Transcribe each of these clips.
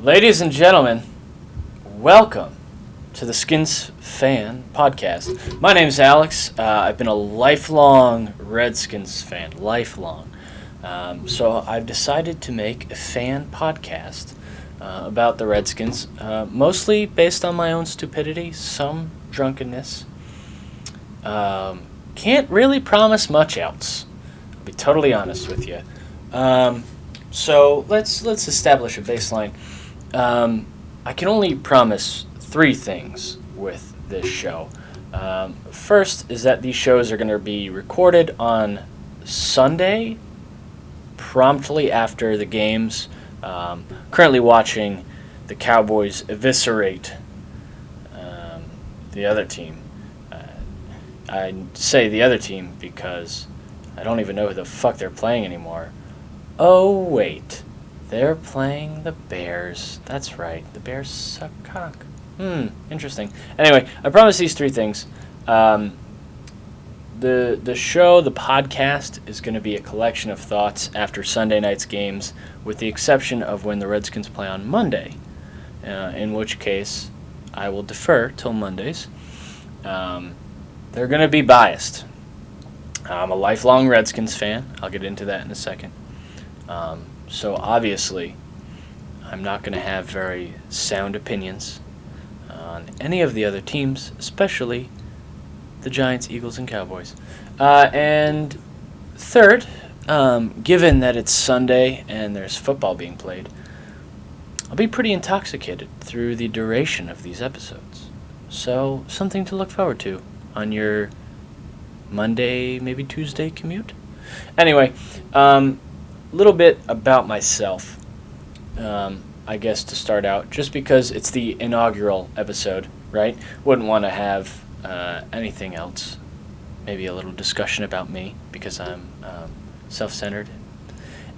Ladies and gentlemen, welcome to the Skins Fan Podcast. My name's Alex. I've been a lifelong Redskins fan, lifelong. So I've decided to make a fan podcast about the Redskins, mostly based on my own stupidity, some drunkenness. Can't really promise much else. I'll be totally honest with you. So let's establish a baseline. I can only promise three things with this show. First is that these shows are going to be recorded on Sunday, promptly after the games. Currently watching the Cowboys eviscerate the other team. I say the other team because I don't even know who the fuck they're playing anymore. Oh, wait. They're playing the Bears. That's right. The Bears suck cock. Interesting. Anyway, I promise these three things. The show, the podcast, is going to be a collection of thoughts after Sunday night's games, with the exception of when the Redskins play on Monday, in which case I will defer till Mondays. They're going to be biased. I'm a lifelong Redskins fan. I'll get into that in a second. So obviously, I'm not going to have very sound opinions on any of the other teams, especially the Giants, Eagles, and Cowboys. And third, given that it's Sunday and there's football being played, I'll be pretty intoxicated through the duration of these episodes. So something to look forward to on your Monday, maybe Tuesday commute. Anyway, little bit about myself, I guess, to start out, just because it's the inaugural episode, right? Wouldn't want to have anything else. Maybe a little discussion about me, because I'm self-centered.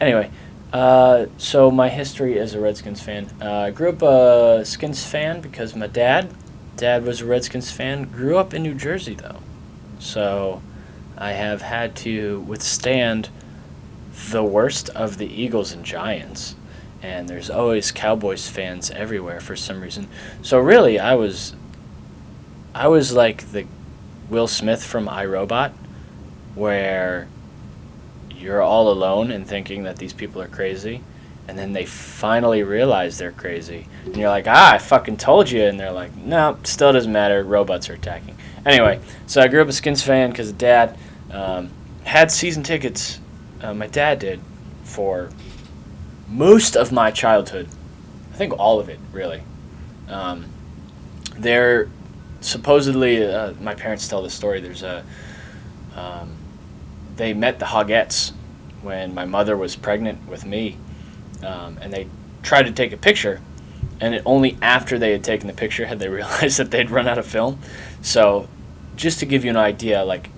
Anyway, so my history as a Redskins fan. I grew up a Skins fan because my dad was a Redskins fan. Grew up in New Jersey, though. So I have had to withstand the worst of the Eagles and Giants, and there's always Cowboys fans everywhere for some reason. So really, I was like the Will Smith from iRobot, where you're all alone and thinking that these people are crazy, and then they finally realize they're crazy, and you're like, I fucking told you, and they're like, no, still doesn't matter, robots are attacking. Anyway, so I grew up a Skins fan because Dad had season tickets. My dad did for most of my childhood. I think all of it, really. They're supposedly, my parents tell this story, they met the Hogettes when my mother was pregnant with me, and they tried to take a picture, and only after they had taken the picture had they realized that they'd run out of film. So just to give you an idea, like,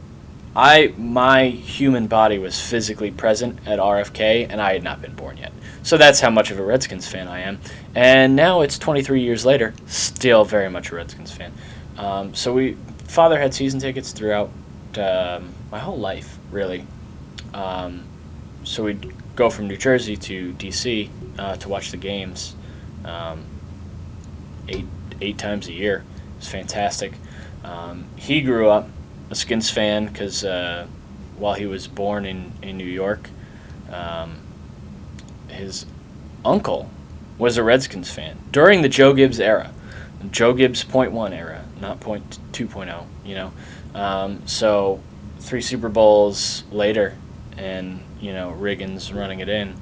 my human body was physically present at RFK, and I had not been born yet. So that's how much of a Redskins fan I am. And now it's 23 years later, still very much a Redskins fan. So Father had season tickets throughout my whole life, really. So we'd go from New Jersey to D.C. To watch the games 8 times a year. It was fantastic. He grew up a Skins fan because while he was born in New York, his uncle was a Redskins fan during the Joe Gibbs era, Joe Gibbs .1 era, not .2.0, you know. So 3 Super Bowls later, and Riggins running it in,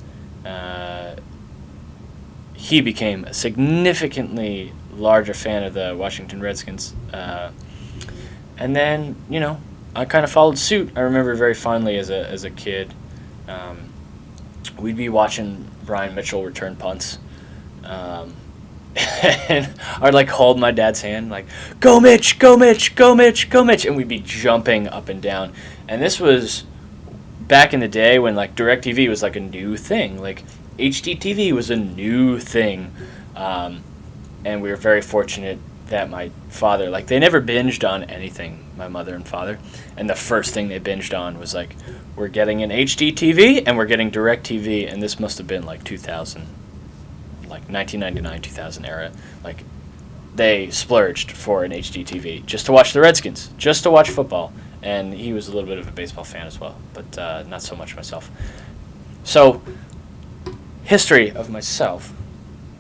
he became a significantly larger fan of the Washington Redskins. And then, I kind of followed suit. I remember very fondly as a kid, we'd be watching Brian Mitchell return punts, and I'd hold my dad's hand, like, go Mitch, go Mitch, go Mitch, go Mitch, and we'd be jumping up and down. And this was back in the day when DirecTV was a new thing, HDTV was a new thing, and we were very fortunate that my father, they never binged on anything, my mother and father, and the first thing they binged on was we're getting an HD TV and we're getting DirecTV, and this must have been 2000, like 1999, 2000 era, like they splurged for an HDTV just to watch the Redskins, just to watch football. And he was a little bit of a baseball fan as well, but not so much myself. So, history of myself,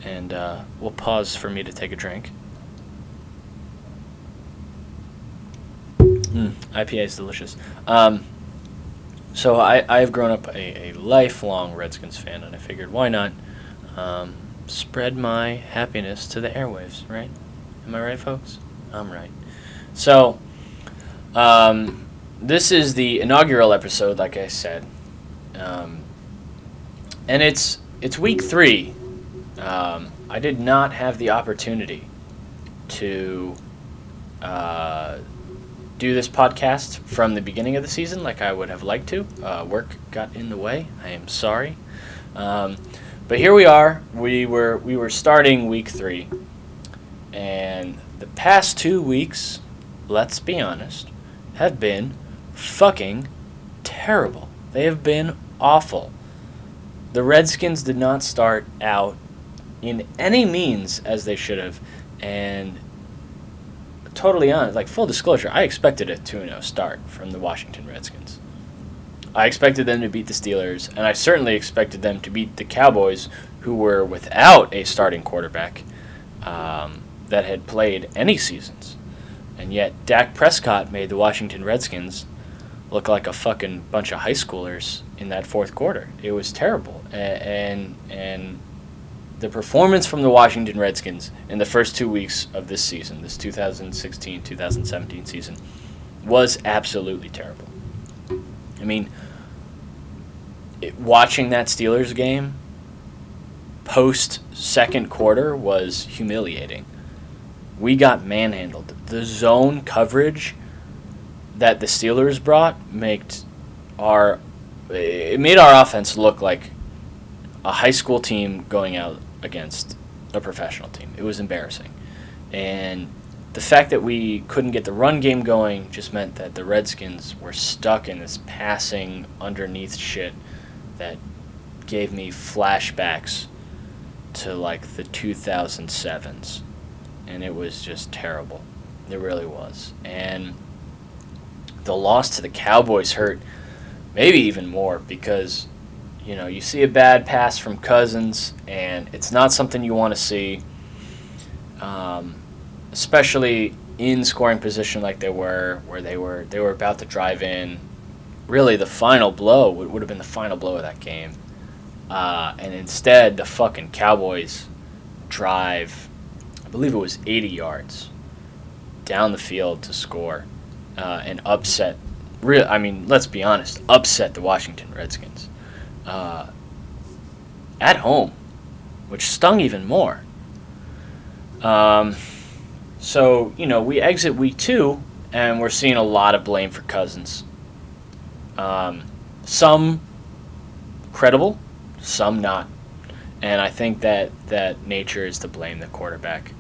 and we'll pause for me to take a drink. IPA is delicious. So I've grown up a lifelong Redskins fan, and I figured why not spread my happiness to the airwaves, right? Am I right, folks? I'm right. So, this is the inaugural episode, like I said, and it's week 3. I did not have the opportunity to do this podcast from the beginning of the season like I would have liked to. Work got in the way. I am sorry. But here we are. We were starting week 3. And the past 2 weeks, let's be honest, have been fucking terrible. They have been awful. The Redskins did not start out in any means as they should have. And totally honest, like full disclosure, I expected a 2-0 start from the Washington Redskins. I expected them to beat the Steelers, and I certainly expected them to beat the Cowboys, who were without a starting quarterback that had played any seasons. And yet Dak Prescott made the Washington Redskins look like a fucking bunch of high schoolers in that fourth quarter. It was terrible. And the performance from the Washington Redskins in the first 2 weeks of this season, this 2016-2017 season, was absolutely terrible. I mean, watching that Steelers game post-second quarter was humiliating. We got manhandled. The zone coverage that the Steelers brought made our offense look like a high school team going out against a professional team. It was embarrassing. And the fact that we couldn't get the run game going just meant that the Redskins were stuck in this passing underneath shit that gave me flashbacks to like the 2007s. And it was just terrible. It really was. And the loss to the Cowboys hurt maybe even more because, you know, you see a bad pass from Cousins, and it's not something you want to see, especially in scoring position like they were, where they were about to drive in. Really, the final blow would have been the final blow of that game. And instead, the fucking Cowboys drive, I believe it was 80 yards down the field to score and upset. Let's be honest, upset the Washington Redskins at home, which stung even more. So, you know, we exit week 2, and we're seeing a lot of blame for Cousins. Some credible, some not. And I think that nature is to blame the quarterback.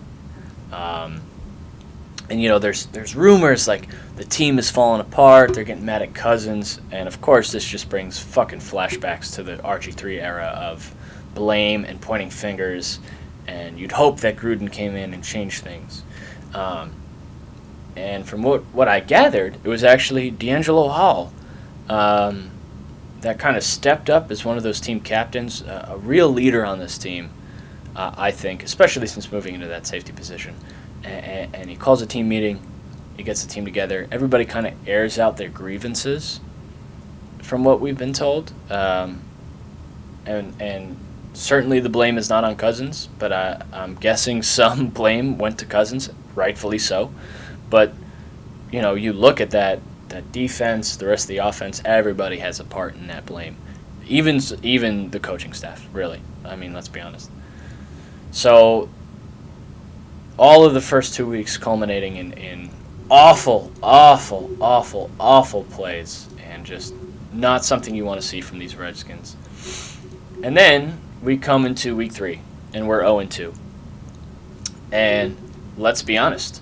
And, you know, there's rumors like the team is falling apart, they're getting mad at Cousins, and of course this just brings fucking flashbacks to the RG3 era of blame and pointing fingers, and you'd hope that Gruden came in and changed things. And from what I gathered, it was actually D'Angelo Hall that kind of stepped up as one of those team captains, a real leader on this team, I think, especially since moving into that safety position. And he calls a team meeting, he gets the team together, everybody kind of airs out their grievances from what we've been told. And certainly the blame is not on Cousins, but I'm guessing some blame went to Cousins, rightfully so. But, you know, you look at that defense, the rest of the offense, everybody has a part in that blame. Even the coaching staff, really. I mean, let's be honest. So all of the first 2 weeks culminating in awful, awful, awful, awful plays, and just not something you want to see from these Redskins. And then we come into week 3, and we're 0-2. And let's be honest,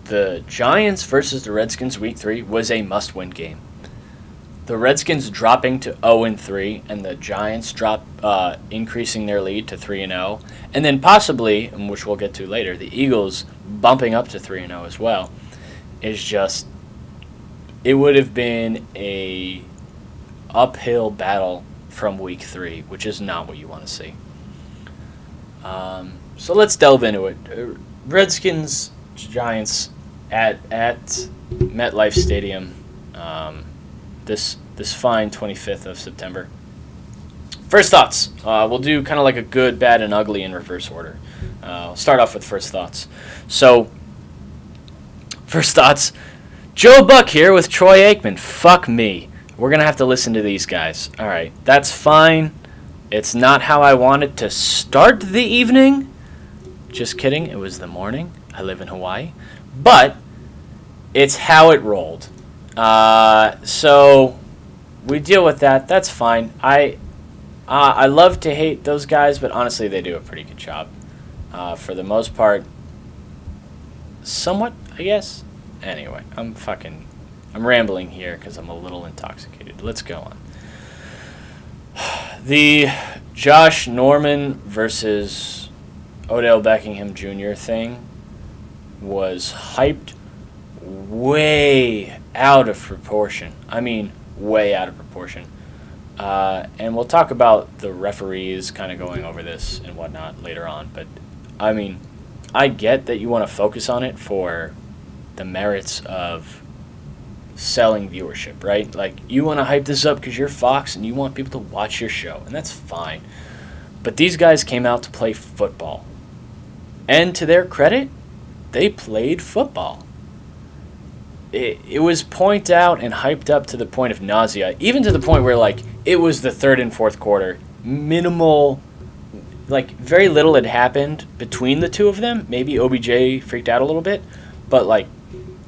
the Giants versus the Redskins week 3 was a must-win game. the Redskins dropping to 0-3, and the Giants increasing their lead to 3-0, and then possibly, which we'll get to later, the Eagles bumping up to 3-0 as well, is just, it would have been a uphill battle from week 3, which is not what you want to see. So let's delve into it. Redskins Giants at MetLife Stadium. This fine 25th of September. First thoughts. We'll do kind of like a good, bad, and ugly in reverse order. I'll start off with first thoughts. So, first thoughts. Joe Buck here with Troy Aikman. Fuck me. We're going to have to listen to these guys. All right, that's fine. It's not how I wanted to start the evening. Just kidding. It was the morning. I live in Hawaii. But it's how it rolled. So we deal with that. That's fine. I love to hate those guys, but honestly, they do a pretty good job. For the most part, somewhat, I guess. Anyway, I'm rambling here because I'm a little intoxicated. Let's go on. The Josh Norman versus Odell Beckham Jr. thing was hyped way out of proportion. I mean, way out of proportion. And we'll talk about the referees kind of going over this and whatnot later on. But, I mean, I get that you want to focus on it for the merits of selling viewership, right? Like, you want to hype this up because you're Fox and you want people to watch your show, and that's fine. But these guys came out to play football. And to their credit, they played football. It was pointed out and hyped up to the point of nausea, even to the point where, like, it was the third and fourth quarter. Minimal, like, very little had happened between the two of them. Maybe OBJ freaked out a little bit, but, like,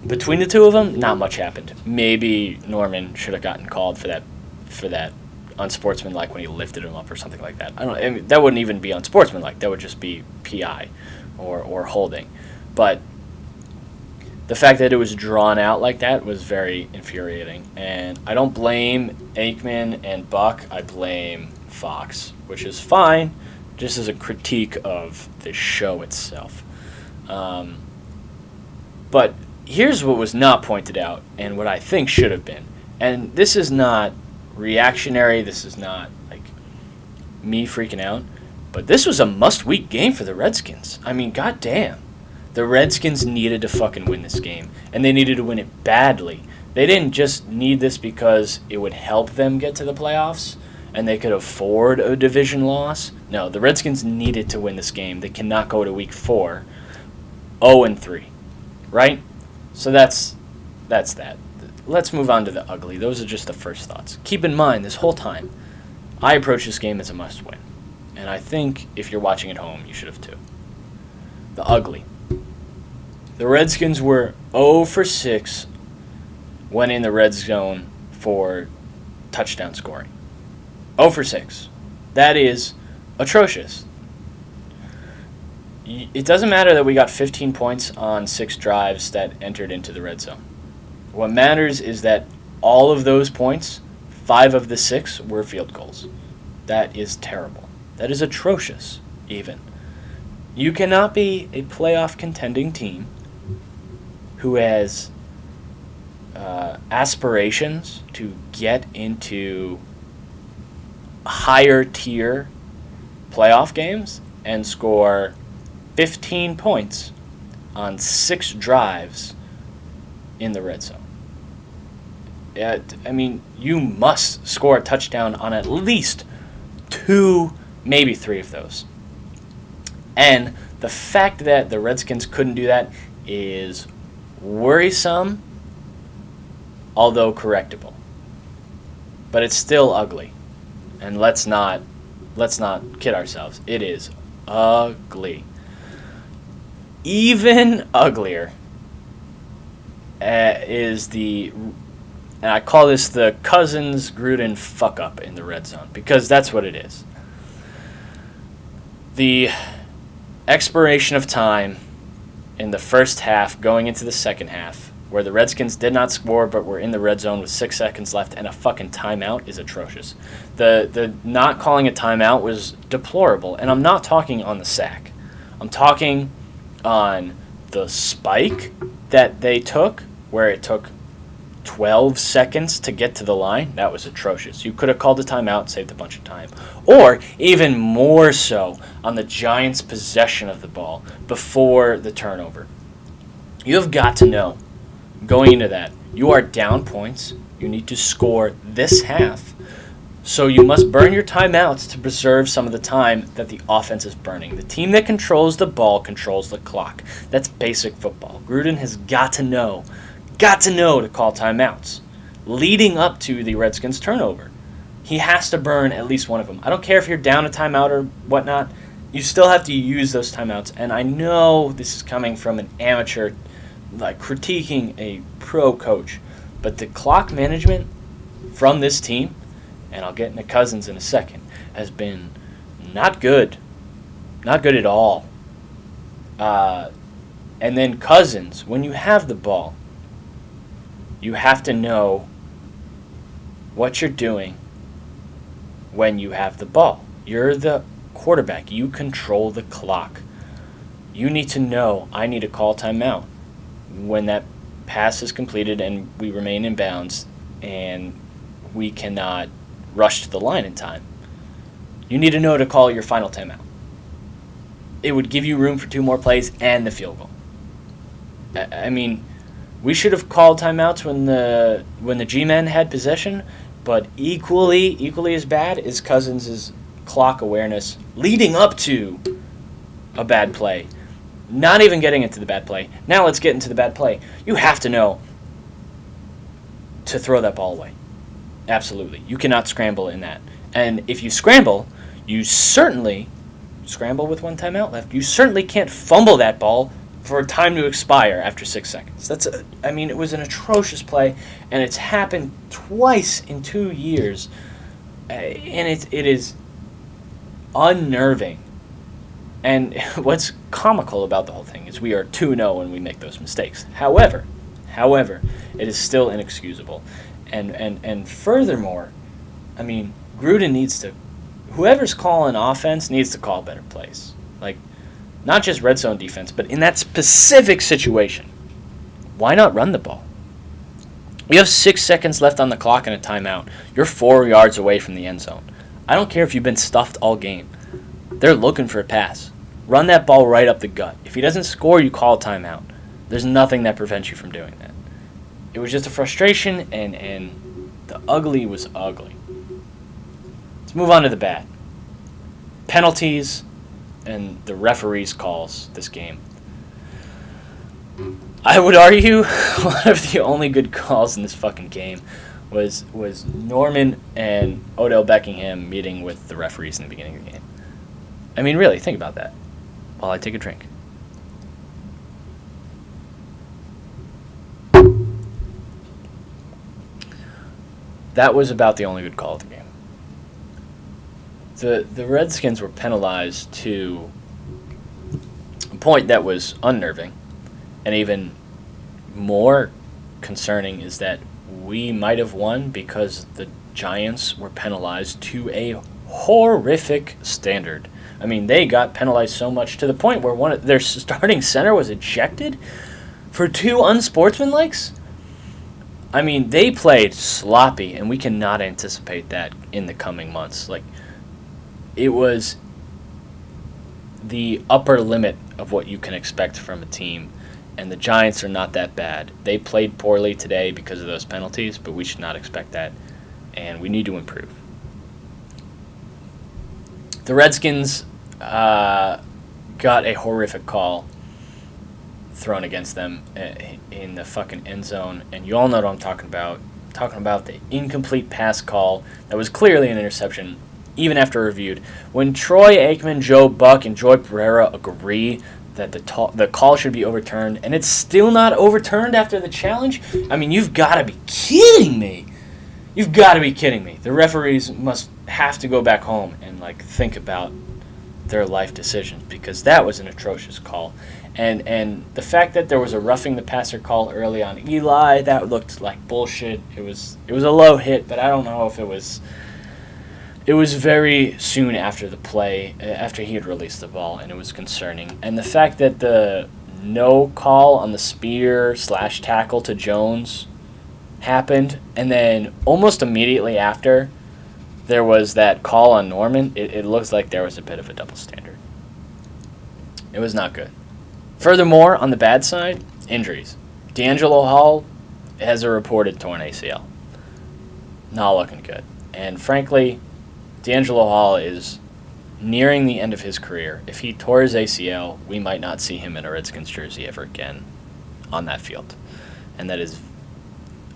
between the two of them, not much happened. Maybe Norman should have gotten called for that unsportsmanlike when he lifted him up or something like that. I mean, that wouldn't even be unsportsmanlike. That would just be PI or holding. But the fact that it was drawn out like that was very infuriating. And I don't blame Aikman and Buck. I blame Fox, which is fine, just as a critique of the show itself. But here's what was not pointed out and what I think should have been. And this is not reactionary. This is not, like, me freaking out. But this was a must-week game for the Redskins. I mean, goddamn. The Redskins needed to fucking win this game, and they needed to win it badly. They didn't just need this because it would help them get to the playoffs and they could afford a division loss. No, the Redskins needed to win this game. They cannot go to week 4 0-3, right? So that's that. Let's move on to the ugly. Those are just the first thoughts. Keep in mind, this whole time, I approach this game as a must-win, and I think if you're watching at home, you should have too. The ugly. The Redskins were 0 for 6 when in the red zone for touchdown scoring. 0 for 6. That is atrocious. It doesn't matter that we got 15 points on 6 drives that entered into the red zone. What matters is that all of those points, 5 of the 6, were field goals. That is terrible. That is atrocious, even. You cannot be a playoff contending team who has aspirations to get into higher tier playoff games and score 15 points on 6 drives in the red zone. I mean, you must score a touchdown on at least 2, maybe 3 of those. And the fact that the Redskins couldn't do that is worrisome, although correctable. But it's still ugly. And let's not kid ourselves. It is ugly. Even uglier is and I call this the Cousins-Gruden fuck-up in the red zone, because that's what it is. The expiration of time in the first half going into the second half, where the Redskins did not score but were in the red zone with 6 seconds left and a fucking timeout is atrocious. The not calling a timeout was deplorable, and I'm not talking on the sack. I'm talking on the spike that they took, where it took 12 seconds to get to the line. That was atrocious. You could have called a timeout, saved a bunch of time. Or, even more so, on the Giants' possession of the ball before the turnover. You have got to know, going into that, you are down points. You need to score this half. So you must burn your timeouts to preserve some of the time that the offense is burning. The team that controls the ball controls the clock. That's basic football. Gruden has got to know to call timeouts leading up to the Redskins turnover. He has to burn at least one of them. I don't care if you're down a timeout or whatnot. You still have to use those timeouts. And I know this is coming from an amateur, like critiquing a pro coach, but the clock management from this team, and I'll get into Cousins in a second, has been not good. Not good at all. And then Cousins, when you have the ball, you have to know what you're doing when you have the ball. You're the quarterback. You control the clock. You need to know, I need to call timeout when that pass is completed and we remain in bounds and we cannot rush to the line in time. You need to know to call your final timeout. It would give you room for 2 more plays and the field goal. I mean, we should have called timeouts when the G-men had possession, but equally as bad is Cousins' clock awareness leading up to a bad play. Not even getting into the bad play. Now let's get into the bad play. You have to know to throw that ball away. Absolutely. You cannot scramble in that. And if you scramble, you certainly scramble with 1 timeout left. You certainly can't fumble that ball for a time to expire after 6 seconds. It was an atrocious play, and it's happened twice in 2 years, and it is unnerving. And what's comical about the whole thing is we are 2-0 when we make those mistakes. However, it is still inexcusable. And furthermore, I mean, Gruden needs to, whoever's calling offense needs to call better plays. Like, not just red zone defense, but in that specific situation, why not run the ball? You have 6 seconds left on the clock and a timeout. You're 4 yards away from the end zone. I don't care if you've been stuffed all game. They're looking for a pass. Run that ball right up the gut. If he doesn't score, you call a timeout. There's nothing that prevents you from doing that. It was just a frustration, and the ugly was ugly. Let's move on to the bad. Penalties and the referees' calls this game. I would argue one of the only good calls in this fucking game was Norman and Odell Beckingham meeting with the referees in the beginning of the game. I mean, really, think about that while I take a drink. That was about the only good call of the game. The Redskins were penalized to a point that was unnerving, and even more concerning is that we might have won because the Giants were penalized to a horrific standard. I mean, they got penalized so much to the point where one of their starting center was ejected for 2 unsportsmanlikes. I mean, they played sloppy, and we cannot anticipate that in the coming months. Like, it was the upper limit of what you can expect from a team, and the Giants are not that bad. They played poorly today because of those penalties, but we should not expect that, and we need to improve. The Redskins got a horrific call thrown against them in the fucking end zone, and you all know what I'm talking about. I'm talking about the incomplete pass call that was clearly an interception, even after reviewed. When Troy Aikman, Joe Buck, and Joy Pereira agree that the call should be overturned, and it's still not overturned after the challenge, I mean, you've got to be kidding me. You've got to be kidding me. The referees must have to go back home and think about their life decisions, because that was an atrocious call. And the fact that there was a roughing the passer call early on Eli, that looked like bullshit. It was a low hit, but I don't know if it was. It was very soon after the play, after he had released the ball, and it was concerning. And the fact that the no call on the spear/tackle to Jones happened, and then almost immediately after, there was that call on Norman. It looks like there was a bit of a double standard. It was not good. Furthermore, on the bad side, injuries. D'Angelo Hall has a reported torn ACL. Not looking good. And frankly, D'Angelo Hall is nearing the end of his career. If he tore his ACL, we might not see him in a Redskins jersey ever again on that field. And that is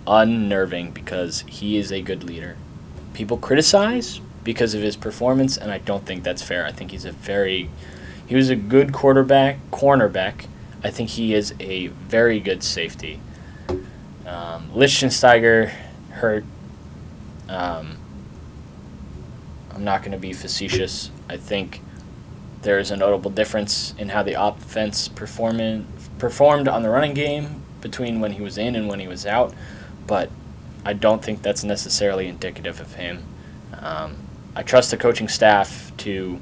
unnerving because he is a good leader. People criticize because of his performance, and I don't think that's fair. I think he was a good cornerback. I think he is a very good safety. Lichtensteiger hurt. I'm not going to be facetious. I think there is a notable difference in how the offense performed on the running game between when he was in and when he was out, but I don't think that's necessarily indicative of him. I trust the coaching staff to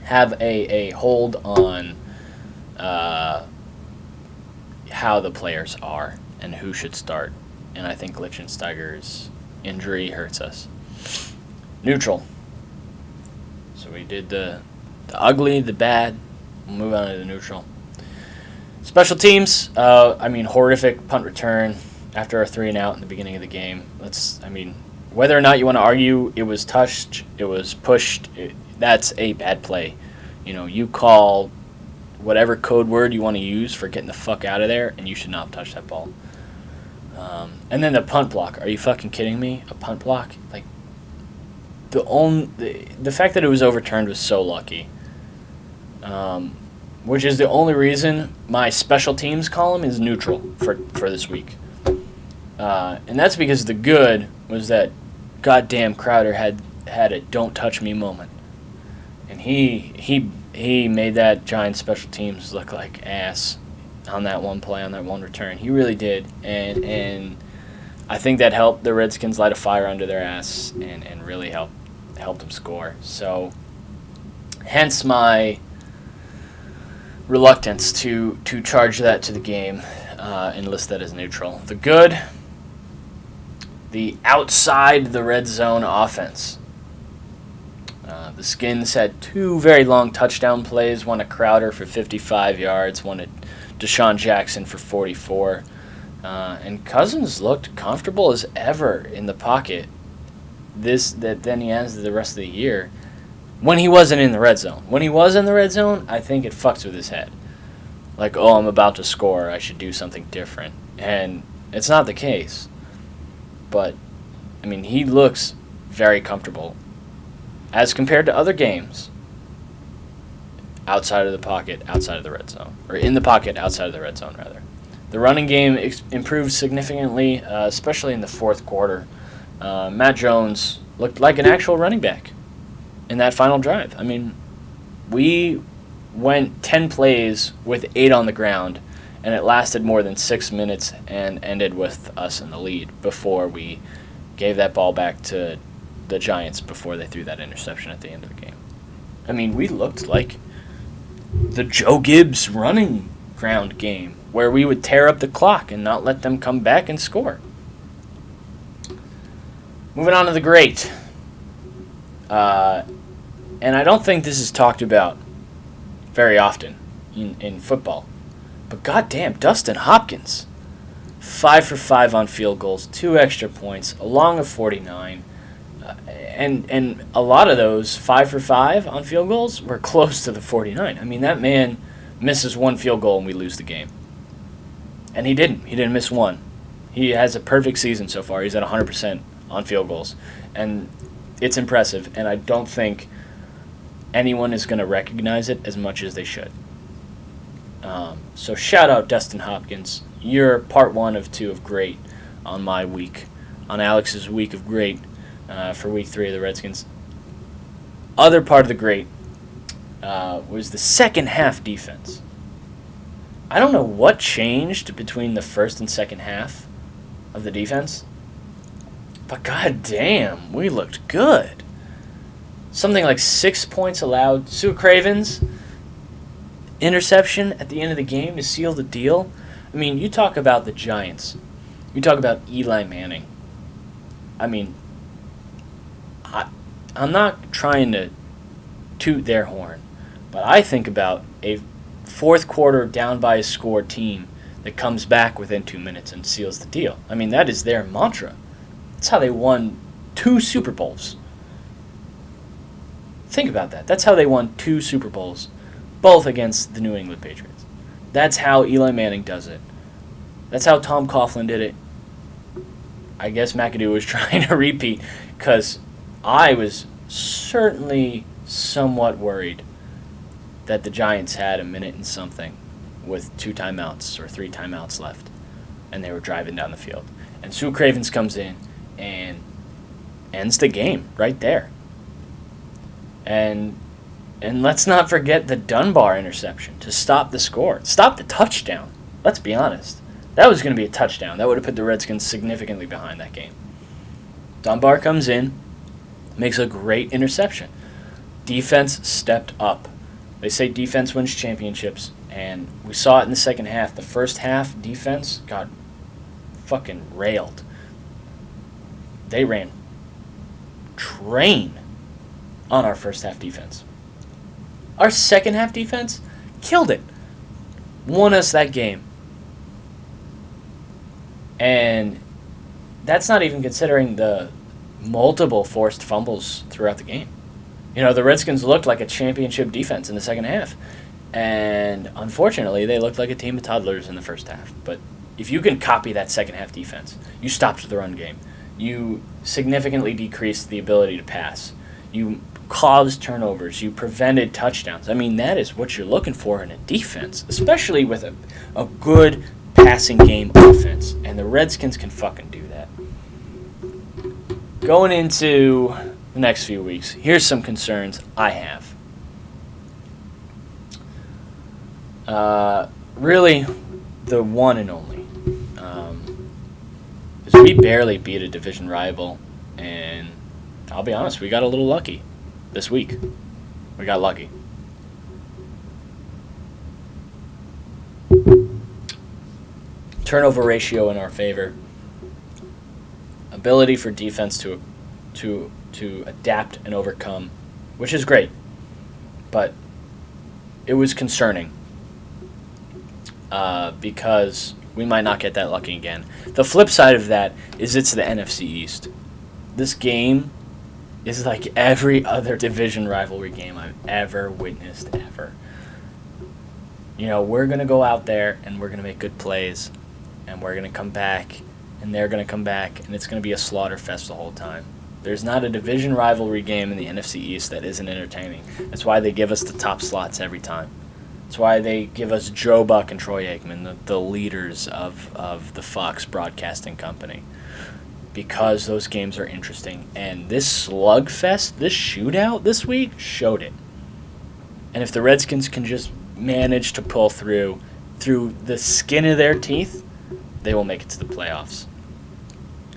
have a hold on how the players are and who should start, and I think Lichtensteiger's injury hurts us. Neutral. So we did the ugly, the bad. We'll move on to the neutral. Special teams. Horrific punt return after a 3-and-out in the beginning of the game. Whether or not you want to argue it was touched, it was pushed, that's a bad play. You call whatever code word you want to use for getting the fuck out of there, and you should not touch that ball. And then the punt block. Are you fucking kidding me? A punt block? The fact that it was overturned was so lucky. Which is the only reason my special teams column is neutral for this week. And that's because the good was that goddamn Crowder had a don't touch me moment. And he made that Giants special teams look like ass on that one play, on that one return. He really did. And I think that helped the Redskins light a fire under their ass and really helped them score. So hence my reluctance to charge that to the game and list that as neutral. The good, the outside the red zone offense. The Skins had 2 very long touchdown plays, one at Crowder for 55 yards, one at Deshaun Jackson for 44. And Cousins looked comfortable as ever in the pocket. Then he ends the rest of the year when he wasn't in the red zone. When he was in the red zone, I think it fucks with his head. Like, oh, I'm about to score, I should do something different. And it's not the case. But, he looks very comfortable as compared to other games outside of the pocket, outside of the red zone. Or in the pocket, outside of the red zone, rather. The running game improved significantly, especially in the fourth quarter. Matt Jones looked like an actual running back in that final drive. We went 10 plays with 8 on the ground, and it lasted more than 6 minutes and ended with us in the lead before we gave that ball back to the Giants before they threw that interception at the end of the game. We looked like the Joe Gibbs running ground game where we would tear up the clock and not let them come back and score. Moving on to the great. And I don't think this is talked about very often in football. But goddamn, Dustin Hopkins. 5 for 5 on field goals, 2 extra points, along of 49. And a lot of those 5 for 5 on field goals were close to the 49. That man misses 1 field goal and we lose the game. And he didn't. He didn't miss 1. He has a perfect season so far. He's at 100% on field goals. And it's impressive, and I don't think anyone is going to recognize it as much as they should. So shout out Dustin Hopkins. You're part 1 of 2 of great on my week, on Alex's week of great for week 3 of the Redskins. Other part of the great, was the second half defense. I don't know what changed between the first and second half of the defense, but goddamn, we looked good. Something like 6 points allowed. Sue Craven's interception at the end of the game to seal the deal. I mean, you talk about the Giants. You talk about Eli Manning. I mean, I'm not trying to toot their horn, but I think about a fourth quarter down by a score team that comes back within 2 minutes and seals the deal. I mean, that is their mantra. That's how they won 2 Super Bowls. Think about that. That's how they won 2 Super Bowls, both against the New England Patriots. That's how Eli Manning does it. That's how Tom Coughlin did it. I guess McAdoo was trying to repeat, because I was certainly somewhat worried that the Giants had a minute and something with 2 timeouts or 3 timeouts left, and they were driving down the field. And Sue Cravens comes in and ends the game right there. And let's not forget the Dunbar interception to stop the score. Stop the touchdown. Let's be honest. That was going to be a touchdown. That would have put the Redskins significantly behind that game. Dunbar comes in, makes a great interception. Defense stepped up. They say defense wins championships, and we saw it in the second half. The first half, defense got fucking railed. They ran train on our first half defense. Our second half defense killed it. Won us that game. And that's not even considering the multiple forced fumbles throughout the game. You know, the Redskins looked like a championship defense in the second half. And unfortunately, they looked like a team of toddlers in the first half. But if you can copy that second half defense, you stopped the run game. You significantly decreased the ability to pass. You caused turnovers. You prevented touchdowns. I mean, that is what you're looking for in a defense, especially with a good passing game offense. And the Redskins can fucking do that. Going into the next few weeks, here's some concerns I have. Really, the one and only. Is we barely beat a division rival, and I'll be honest, we got a little lucky this week. We got lucky. Turnover ratio in our favor. Ability for defense to adapt and overcome, which is great, but it was concerning because we might not get that lucky again. The flip side of that is it's the NFC East. This game is like every other division rivalry game I've ever witnessed, ever. You know, we're going to go out there and we're going to make good plays, and we're going to come back, and they're going to come back, and it's going to be a slaughter fest the whole time. There's not a division rivalry game in the NFC East that isn't entertaining. That's why they give us the top slots every time. That's why they give us Joe Buck and Troy Aikman, the leaders of the Fox Broadcasting Company, because those games are interesting. And this slugfest, this shootout this week, showed it. And if the Redskins can just manage to pull through the skin of their teeth, they will make it to the playoffs.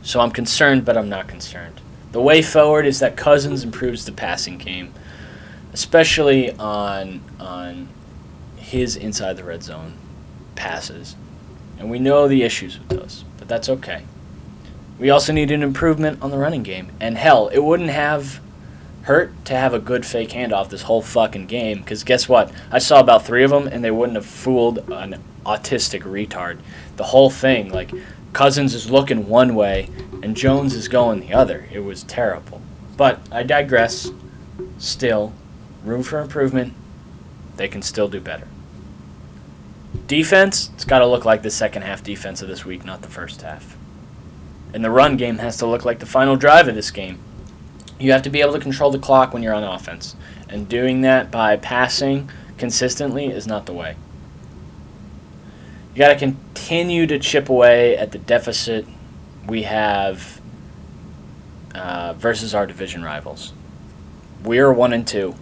So I'm concerned, but I'm not concerned. The way forward is that Cousins improves the passing game, especially on his inside the red zone passes. And we know the issues with those, but that's okay. We also need an improvement on the running game. And hell, it wouldn't have hurt to have a good fake handoff this whole fucking game, because guess what? I saw about 3 of them, and they wouldn't have fooled an autistic retard. The whole thing, like, Cousins is looking one way, and Jones is going the other. It was terrible. But I digress. Still, room for improvement. They can still do better. Defense, it's got to look like the second half defense of this week, not the first half. And the run game has to look like the final drive of this game. You have to be able to control the clock when you're on offense. And doing that by passing consistently is not the way. You got to continue to chip away at the deficit we have versus our division rivals. We're 1-2.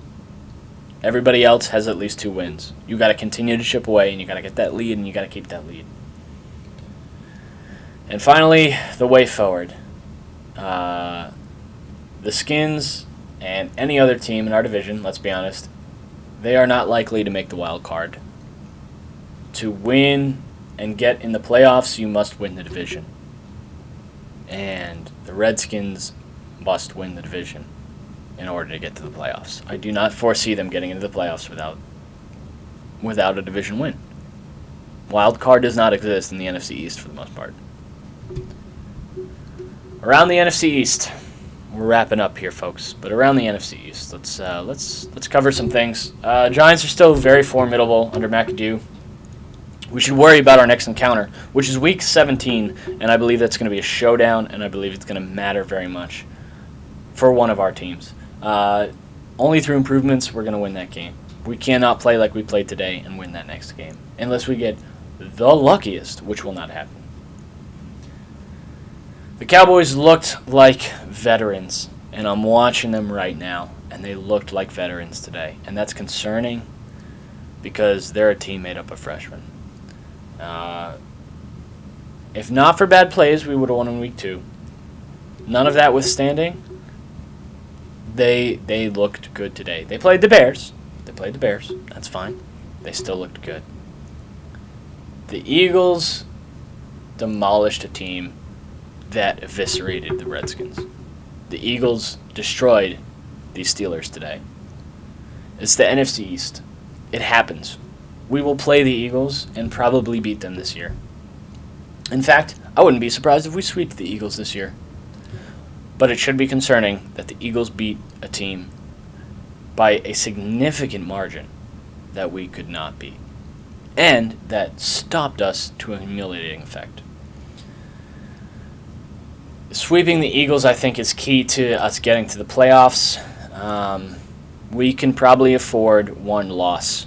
Everybody else has at least 2 wins. You got to continue to chip away, and you got to get that lead, and you got to keep that lead. And finally, the way forward. The Skins and any other team in our division, let's be honest, they are not likely to make the wild card. To win and get in the playoffs, you must win the division. And the Redskins must win the division in order to get to the playoffs. I do not foresee them getting into the playoffs without a division win. Wild card does not exist in the NFC East for the most part. Around the NFC East, we're wrapping up here, folks. But around the NFC East, let's cover some things. Giants are still very formidable under McAdoo. We should worry about our next encounter, which is Week 17, and I believe that's going to be a showdown, and I believe it's going to matter very much for one of our teams. Only through improvements, we're going to win that game. We cannot play like we played today and win that next game, unless we get the luckiest, which will not happen. The Cowboys looked like veterans, and I'm watching them right now, and they looked like veterans today, and that's concerning because they're a team made up of freshmen. If not for bad plays, we would have won in Week 2. None of that withstanding, they looked good today. They played the Bears. That's fine. They still looked good. The Eagles demolished a team that eviscerated the Redskins. The Eagles destroyed the Steelers today. It's the NFC East. It happens. We will play the Eagles and probably beat them this year. In fact, I wouldn't be surprised if we sweep the Eagles this year. But it should be concerning that the Eagles beat a team by a significant margin that we could not beat, and that stopped us to a humiliating effect. Sweeping the Eagles, I think, is key to us getting to the playoffs. We can probably afford one loss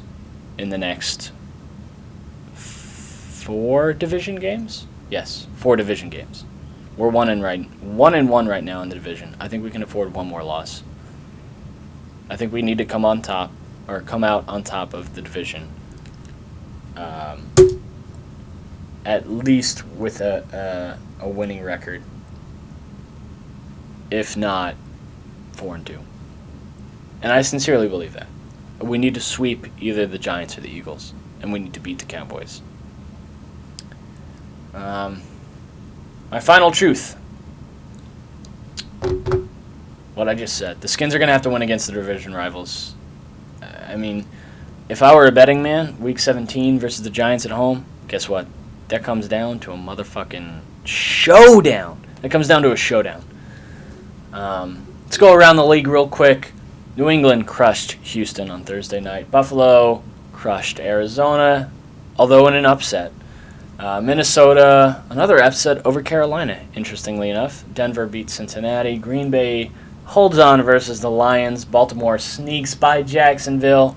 in the next 4 division games. Yes, 4 division games. We're 1-1 right now in the division. I think we can afford one more loss. I think we need to come out on top of the division, at least with a winning record, if not 4-2. And I sincerely believe that. We need to sweep either the Giants or the Eagles, and we need to beat the Cowboys. My final truth. What I just said. The Skins are going to have to win against the division rivals. I mean, if I were a betting man, Week 17 versus the Giants at home, guess what? That comes down to a motherfucking showdown. It comes down to a showdown. Let's go around the league real quick. New England crushed Houston on Thursday night. Buffalo crushed Arizona, although in an upset. Minnesota, another upset over Carolina, interestingly enough. Denver beat Cincinnati. Green Bay holds on versus the Lions. Baltimore sneaks by Jacksonville.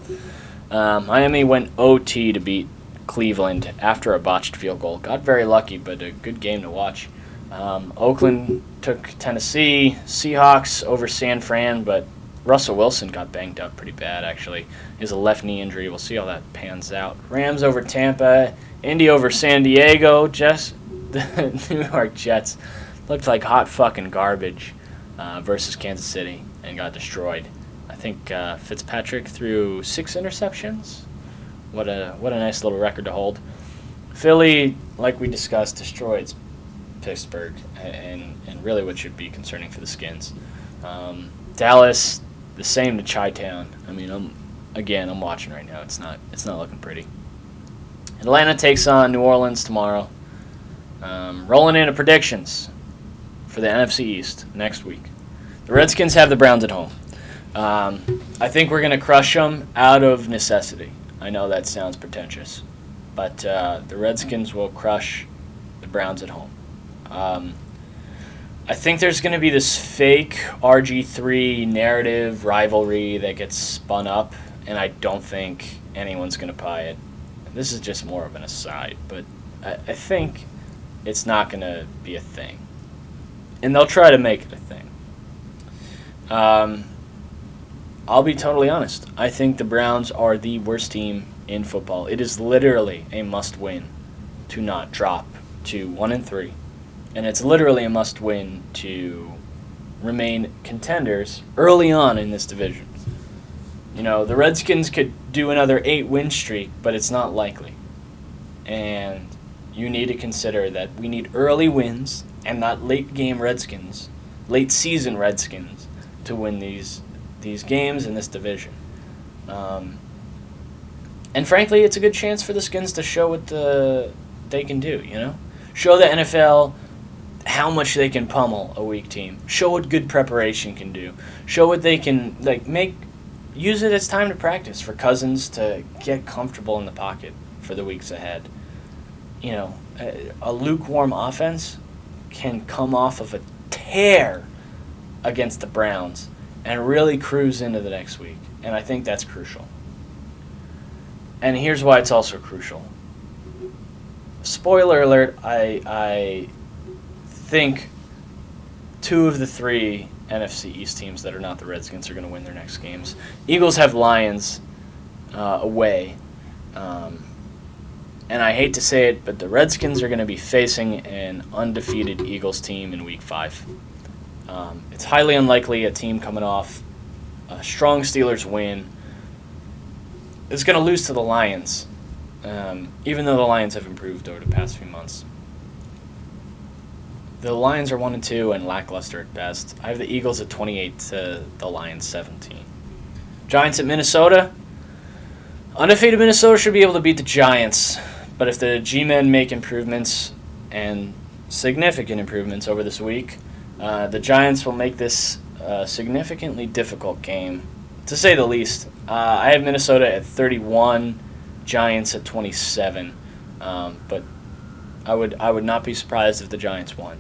Miami went OT to beat Cleveland after a botched field goal. Got very lucky, but a good game to watch. Oakland took Tennessee. Seahawks over San Fran, but Russell Wilson got banged up pretty bad, actually. He has a left knee injury. We'll see how that pans out. Rams over Tampa. Indy over San Diego. The New York Jets looked like hot fucking garbage versus Kansas City and got destroyed. I think Fitzpatrick threw 6 interceptions. What a nice little record to hold. Philly, like we discussed, destroyed Pittsburgh, and really what should be concerning for the Skins. Dallas, the same to Chi-Town. I mean, I'm watching right now. It's not looking pretty. Atlanta takes on New Orleans tomorrow. Rolling into predictions for the NFC East next week. The Redskins have the Browns at home. I think we're going to crush them out of necessity. I know that sounds pretentious, but the Redskins will crush the Browns at home. I think there's going to be this fake RG3 narrative rivalry that gets spun up, and I don't think anyone's going to buy it. This is just more of an aside, but I think it's not going to be a thing. And they'll try to make it a thing. I'll be totally honest. I think the Browns are the worst team in football. It is literally a must-win to not drop to 1-3, and it's literally a must-win to remain contenders early on in this division. The Redskins could do another 8-win streak, but it's not likely. And you need to consider that we need early wins and not late season Redskins, to win these games in this division. And frankly, it's a good chance for the Skins to show what they can do. Show the NFL how much they can pummel a weak team. Show what good preparation can do. Show what they can use it as time to practice for Cousins to get comfortable in the pocket for the weeks ahead. A lukewarm offense can come off of a tear against the Browns and really cruise into the next week. And I think that's crucial. And here's why it's also crucial. Spoiler alert, I think 2 of the 3 NFC East teams that are not the Redskins are going to win their next games. Eagles have Lions away. And I hate to say it, but the Redskins are going to be facing an undefeated Eagles team in Week 5. It's highly unlikely a team coming off a strong Steelers win is going to lose to the Lions, even though the Lions have improved over the past few months. The Lions are 1-2 and lackluster at best. I have the Eagles at 28 to the Lions 17. Giants at Minnesota. Undefeated Minnesota should be able to beat the Giants, but if the G-men make improvements, and significant improvements over this week, the Giants will make this a significantly difficult game, to say the least. I have Minnesota at 31, Giants at 27, but I would not be surprised if the Giants won.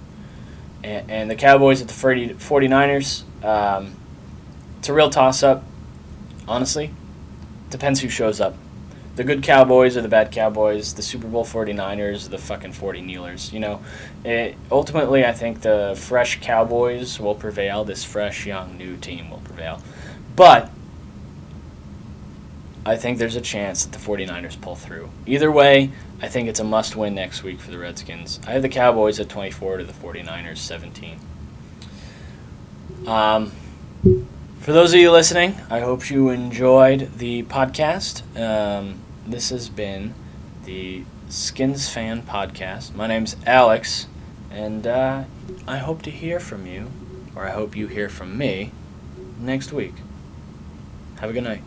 And the Cowboys at the 49ers, it's a real toss-up, honestly. Depends who shows up. The good Cowboys or the bad Cowboys, the Super Bowl 49ers, the fucking 40-kneelers. Ultimately, I think the fresh Cowboys will prevail. This fresh, young, new team will prevail. But I think there's a chance that the 49ers pull through. Either way, I think it's a must-win next week for the Redskins. I have the Cowboys at 24 to the 49ers 17. For those of you listening, I hope you enjoyed the podcast. This has been the Skins Fan Podcast. My name's Alex, and I hope to hear from you, or I hope you hear from me, next week. Have a good night.